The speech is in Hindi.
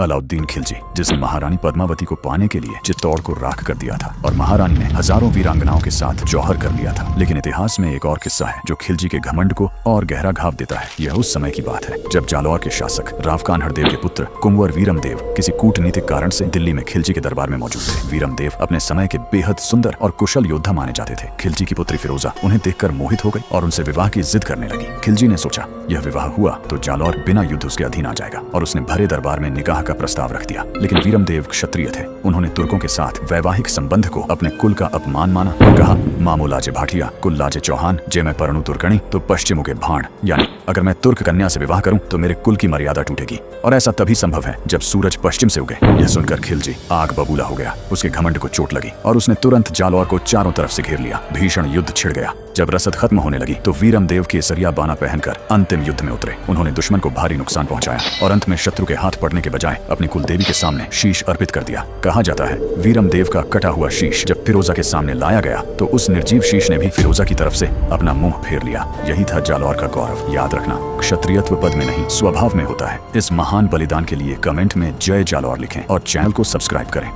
अलाउद्दीन खिलजी, जिसने महारानी पद्मावती को पाने के लिए चित्तौड़ को राख कर दिया था और महारानी ने हजारों वीरांगनाओं के साथ जौहर कर लिया था। लेकिन इतिहास में एक और किस्सा है जो खिलजी के घमंड को और गहरा घाव देता है। यह उस समय की बात है जब जालौर के शासक राव कान्हड़देव के पुत्र कुंवर वीरमदेव किसी कूटनीतिक कारण से दिल्ली में खिलजी के दरबार में मौजूद थे। वीरमदेव अपने समय के बेहद सुंदर और कुशल योद्धा माने जाते थे। खिलजी की पुत्री फिरोजा उन्हें देखकर मोहित हो गई और उनसे विवाह की जिद करने लगी। खिलजी ने सोचा यह विवाह हुआ तो जालौर बिना युद्ध उसके अधीन आ जाएगा और उसने भरे दरबार में निकाह का प्रस्ताव रख दिया। लेकिन वीरमदेव क्षत्रिय थे। उन्होंने तुर्कों के साथ वैवाहिक संबंध को अपने कुल का अपमान माना और कहा, मामो लाजे भाटिया कुल लाजे चौहान, जे मैं परनु तुर्कणी तो पश्चिमों के भाण, यानी अगर मैं तुर्क कन्या से विवाह करूं तो मेरे कुल की मर्यादा टूटेगी और ऐसा तभी संभव है जब सूरज पश्चिम से उगे। यह सुनकर खिलजी आग बबूला हो गया। उसके घमंड को चोट लगी और उसने तुरंत जालौर को चारों तरफ से घेर लिया। भीषण युद्ध छिड़ गया। जब रसद खत्म होने लगी तो वीरमदेव केसरिया बाना पहनकर अंतिम युद्ध में उतरे। उन्होंने दुश्मन को भारी नुकसान पहुंचाया और अंत में शत्रु के हाथ पड़ने के बजाय अपनी कुलदेवी के सामने शीश अर्पित कर दिया। कहा जाता है वीरमदेव का कटा हुआ शीश जब फिरोजा के सामने लाया गया तो उस निर्जीव शीश ने भी फिरोजा की तरफ से अपना मुंह फेर लिया। यही था जालौर का गौरव। याद रखना, क्षत्रियत्व पद में नहीं स्वभाव में होता है। इस महान बलिदान के लिए कमेंट में जय जालौर लिखें और चैनल को सब्सक्राइब करें।